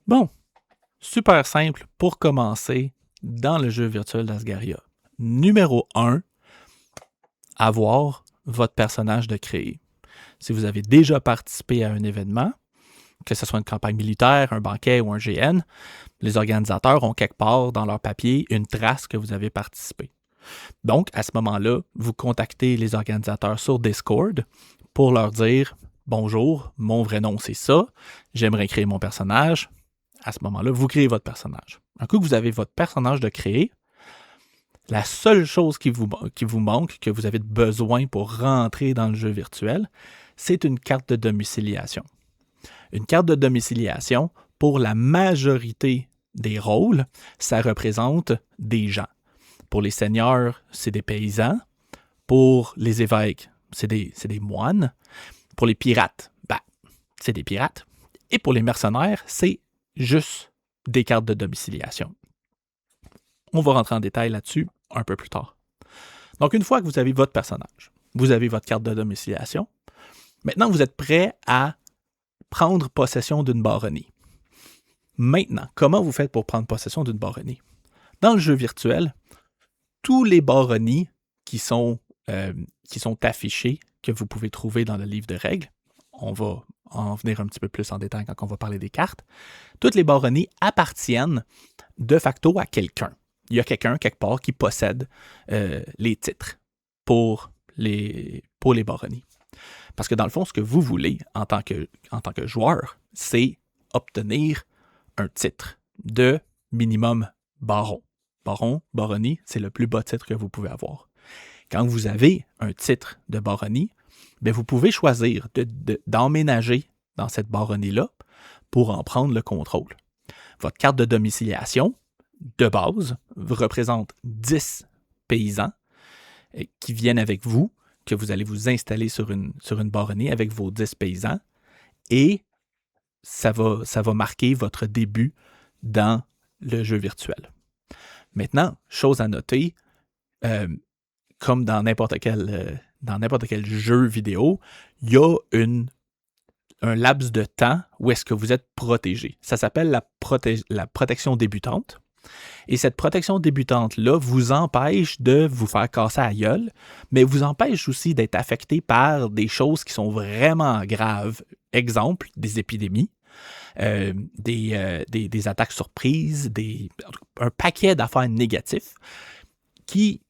Bon, super simple pour commencer dans le jeu virtuel d'Asgaria. Numéro 1, avoir votre personnage de créer. Si vous avez déjà participé à un événement, que ce soit une campagne militaire, un banquet ou un GN, les organisateurs ont quelque part dans leur papier une trace que vous avez participé. Donc, à ce moment-là, vous contactez les organisateurs sur Discord pour leur dire « Bonjour, mon vrai nom c'est ça, j'aimerais créer mon personnage. » À ce moment-là, vous créez votre personnage. Un coup que vous avez votre personnage de créer, la seule chose qui vous manque, que vous avez besoin pour rentrer dans le jeu virtuel, c'est une carte de domiciliation. Une carte de domiciliation, pour la majorité des rôles, ça représente des gens. Pour les seigneurs, c'est des paysans. Pour les évêques, c'est des moines. Pour les pirates, c'est des pirates. Et pour les mercenaires, c'est juste des cartes de domiciliation. On va rentrer en détail là-dessus un peu plus tard. Donc, une fois que vous avez votre personnage, vous avez votre carte de domiciliation, maintenant vous êtes prêt à prendre possession d'une baronnie. Maintenant, comment vous faites pour prendre possession d'une baronnie? Dans le jeu virtuel, tous les baronnies qui sont affichées, que vous pouvez trouver dans le livre de règles, on va en venir un petit peu plus en détail quand on va parler des cartes, toutes les baronnies appartiennent de facto à quelqu'un. Il y a quelqu'un, quelque part, qui possède les titres pour les baronnies. Parce que dans le fond, ce que vous voulez en tant que joueur, c'est obtenir un titre de minimum baron. Baron, baronnie, c'est le plus bas titre que vous pouvez avoir. Quand vous avez un titre de baronnie, bien, vous pouvez choisir d'emménager dans cette baronnie-là pour en prendre le contrôle. Votre carte de domiciliation, de base, représente 10 paysans qui viennent avec vous, que vous allez vous installer sur une baronnie avec vos 10 paysans, et ça va marquer votre début dans le jeu virtuel. Maintenant, chose à noter, comme dans n'importe quel jeu vidéo, il y a un laps de temps où est-ce que vous êtes protégé. Ça s'appelle la protection débutante. Et cette protection débutante-là vous empêche de vous faire casser la gueule, mais vous empêche aussi d'être affecté par des choses qui sont vraiment graves. Exemple, des épidémies, des attaques surprises, un paquet d'affaires négatives qui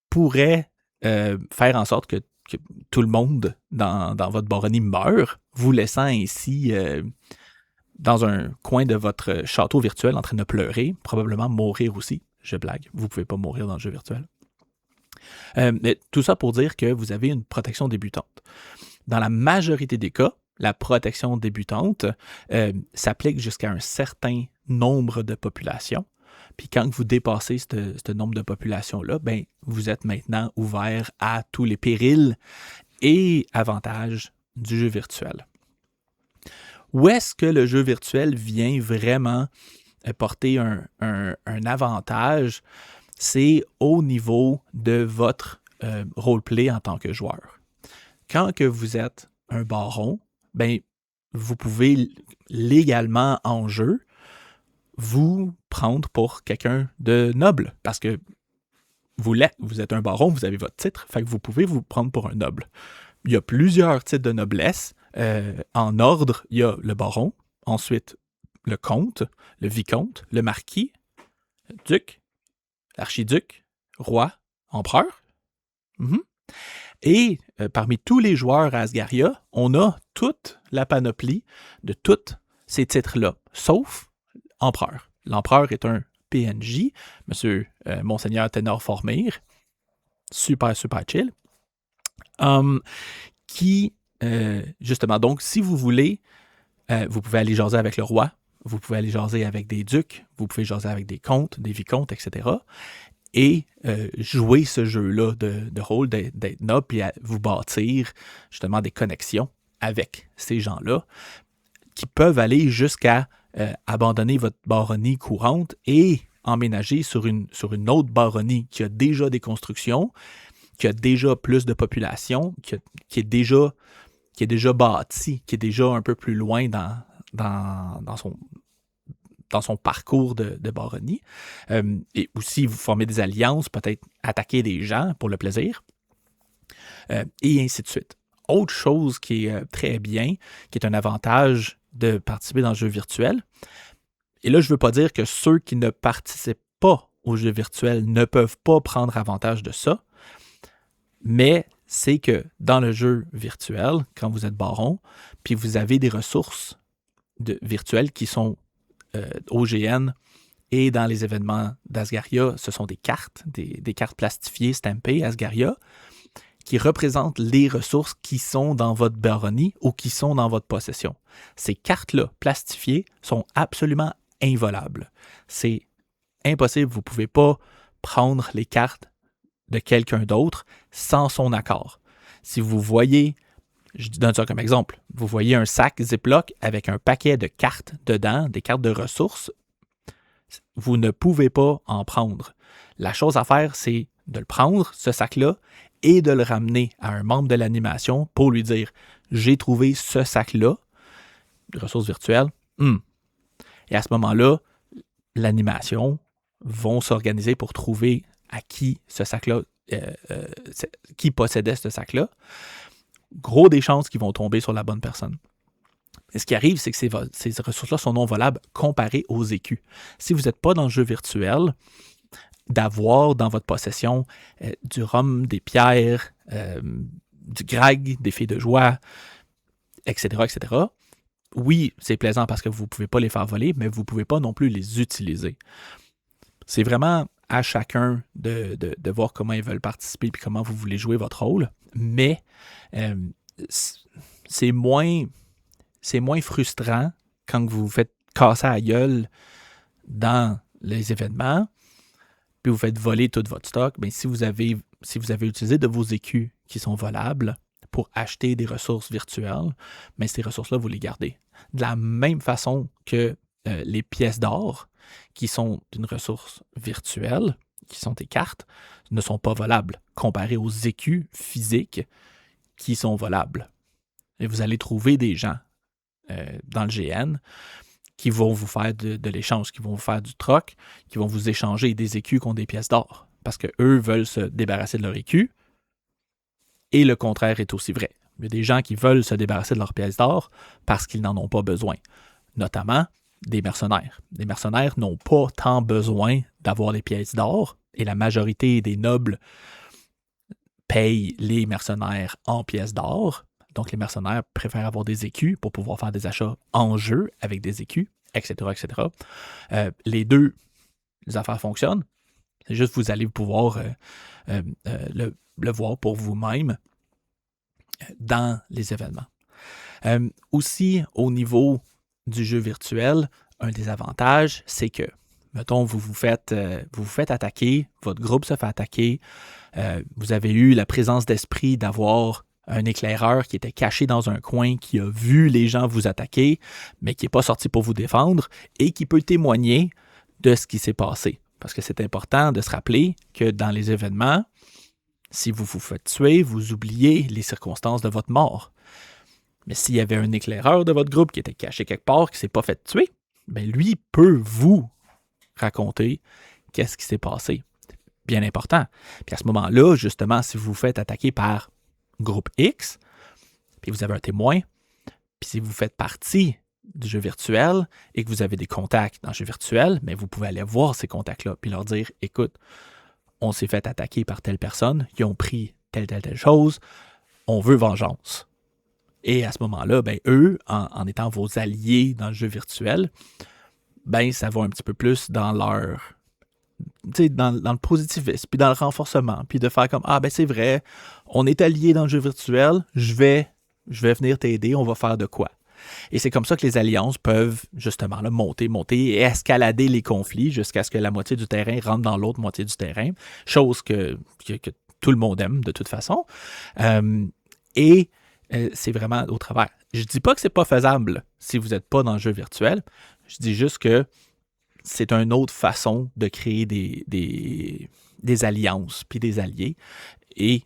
pourraient faire en sorte que tout le monde dans votre baronnie meure, vous laissant ainsi dans un coin de votre château virtuel en train de pleurer, probablement mourir aussi. Je blague, vous ne pouvez pas mourir dans le jeu virtuel. Mais tout ça pour dire que vous avez une protection débutante. Dans la majorité des cas, la protection débutante s'applique jusqu'à un certain nombre de populations. Puis quand vous dépassez ce nombre de populations-là, ben, vous êtes maintenant ouvert à tous les périls et avantages du jeu virtuel. Où est-ce que le jeu virtuel vient vraiment porter un avantage? C'est au niveau de votre roleplay en tant que joueur. Quand que vous êtes un baron, ben, vous pouvez légalement en jeu vous prendre pour quelqu'un de noble, parce que vous êtes un baron, vous avez votre titre, fait que vous pouvez vous prendre pour un noble. Il y a plusieurs titres de noblesse. En ordre, il y a le baron, ensuite le comte, le vicomte, le marquis, le duc, l'archiduc, roi, empereur. Et parmi tous les joueurs à Asgaria, on a toute la panoplie de tous ces titres-là, sauf empereur. L'empereur est un PNJ, monsieur Monseigneur Ténor Formir, super chill, qui, justement, donc, si vous voulez, vous pouvez aller jaser avec le roi, vous pouvez aller jaser avec des ducs, vous pouvez jaser avec des comtes, des vicomtes, etc., et jouer ce jeu-là de rôle, d'être noble, puis à vous bâtir, justement, des connexions avec ces gens-là, qui peuvent aller jusqu'à abandonner votre baronnie courante et emménager sur une autre baronnie qui a déjà des constructions, qui a déjà plus de population, qui est déjà bâtie, qui est déjà un peu plus loin dans dans son parcours de baronnie. Et aussi, vous formez des alliances, peut-être attaquer des gens pour le plaisir, et ainsi de suite. Autre chose qui est très bien, qui est un avantage de participer dans le jeu virtuel, et là, je ne veux pas dire que ceux qui ne participent pas au jeu virtuel ne peuvent pas prendre avantage de ça, mais c'est que dans le jeu virtuel, quand vous êtes baron, puis vous avez des ressources virtuelles qui sont OGN et dans les événements d'Asgaria, ce sont des cartes, des cartes plastifiées, stampées Asgaria, qui représentent les ressources qui sont dans votre baronnie ou qui sont dans votre possession. Ces cartes-là, plastifiées, sont absolument involables. C'est impossible, vous ne pouvez pas prendre les cartes de quelqu'un d'autre sans son accord. Si vous voyez, je donne ça comme exemple, vous voyez un sac Ziploc avec un paquet de cartes dedans, des cartes de ressources, vous ne pouvez pas en prendre. La chose à faire, c'est de le prendre, ce sac-là, et de le ramener à un membre de l'animation pour lui dire « J'ai trouvé ce sac-là, de ressources virtuelles. Et à ce moment-là, l'animation vont s'organiser pour trouver à qui ce sac-là, qui possédait ce sac-là. Gros des chances qu'ils vont tomber sur la bonne personne. Et ce qui arrive, c'est que ces ressources-là sont non volables comparées aux écus. Si vous n'êtes pas dans le jeu virtuel, d'avoir dans votre possession du rhum, des pierres, du greg, des filles de joie, etc., etc., oui, c'est plaisant parce que vous ne pouvez pas les faire voler, mais vous ne pouvez pas non plus les utiliser. C'est vraiment à chacun de voir comment ils veulent participer et comment vous voulez jouer votre rôle, mais c'est moins frustrant quand vous vous faites casser la gueule dans les événements, puis vous faites voler tout votre stock. Bien, si vous avez utilisé de vos écus qui sont volables pour acheter des ressources virtuelles, bien, ces ressources-là, vous les gardez. De la même façon que les pièces d'or, qui sont une ressource virtuelle, qui sont des cartes, ne sont pas volables comparées aux écus physiques qui sont volables. Et vous allez trouver des gens dans le GN qui vont vous faire de l'échange, qui vont vous faire du troc, qui vont vous échanger des écus contre des pièces d'or. Parce qu'eux veulent se débarrasser de leur écu. Et le contraire est aussi vrai. Il y a des gens qui veulent se débarrasser de leurs pièces d'or parce qu'ils n'en ont pas besoin. Notamment des mercenaires. Les mercenaires n'ont pas tant besoin d'avoir des pièces d'or. Et la majorité des nobles payent les mercenaires en pièces d'or. Donc, les mercenaires préfèrent avoir des écus pour pouvoir faire des achats en jeu avec des écus, etc., etc. Les deux affaires fonctionnent. C'est juste que vous allez pouvoir le voir pour vous-même dans les événements. Aussi, au niveau du jeu virtuel, un des avantages, c'est que, mettons, vous vous faites attaquer, votre groupe se fait attaquer, vous avez eu la présence d'esprit d'avoir un éclaireur qui était caché dans un coin, qui a vu les gens vous attaquer, mais qui n'est pas sorti pour vous défendre et qui peut témoigner de ce qui s'est passé. Parce que c'est important de se rappeler que dans les événements, si vous vous faites tuer, vous oubliez les circonstances de votre mort. Mais s'il y avait un éclaireur de votre groupe qui était caché quelque part, qui ne s'est pas fait tuer, bien lui peut vous raconter qu'est-ce qui s'est passé. Bien important. Puis à ce moment-là, justement, si vous vous faites attaquer par groupe X, puis vous avez un témoin, puis si vous faites partie du jeu virtuel et que vous avez des contacts dans le jeu virtuel, mais vous pouvez aller voir ces contacts-là puis leur dire « Écoute, on s'est fait attaquer par telle personne, ils ont pris telle chose, on veut vengeance. » Et à ce moment-là, ben, eux, en étant vos alliés dans le jeu virtuel, ben, ça va un petit peu plus dans leur... Dans le positivisme, puis dans le renforcement, puis de faire comme « Ah, ben c'est vrai, on est alliés dans le jeu virtuel, je vais venir t'aider, on va faire de quoi? » Et c'est comme ça que les alliances peuvent justement là, monter et escalader les conflits jusqu'à ce que la moitié du terrain rentre dans l'autre moitié du terrain, chose que tout le monde aime de toute façon. C'est vraiment au travers. Je dis pas que c'est pas faisable si vous n'êtes pas dans le jeu virtuel, je dis juste que c'est une autre façon de créer des alliances puis des alliés et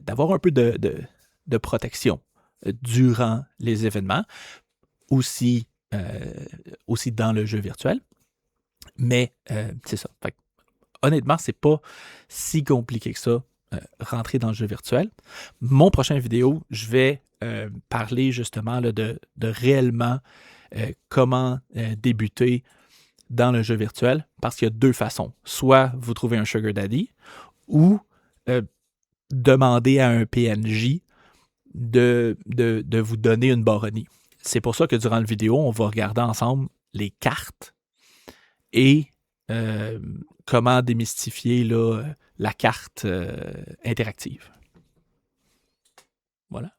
d'avoir un peu de protection durant les événements, aussi dans le jeu virtuel, Mais c'est ça. Fait que, honnêtement, c'est pas si compliqué que ça, rentrer dans le jeu virtuel. Mon prochain vidéo, je vais parler justement là, de réellement comment débuter dans le jeu virtuel, parce qu'il y a deux façons. Soit vous trouvez un sugar daddy, ou demander à un PNJ de vous donner une baronnie. C'est pour ça que durant la vidéo, on va regarder ensemble les cartes et comment démystifier là, la carte interactive. Voilà.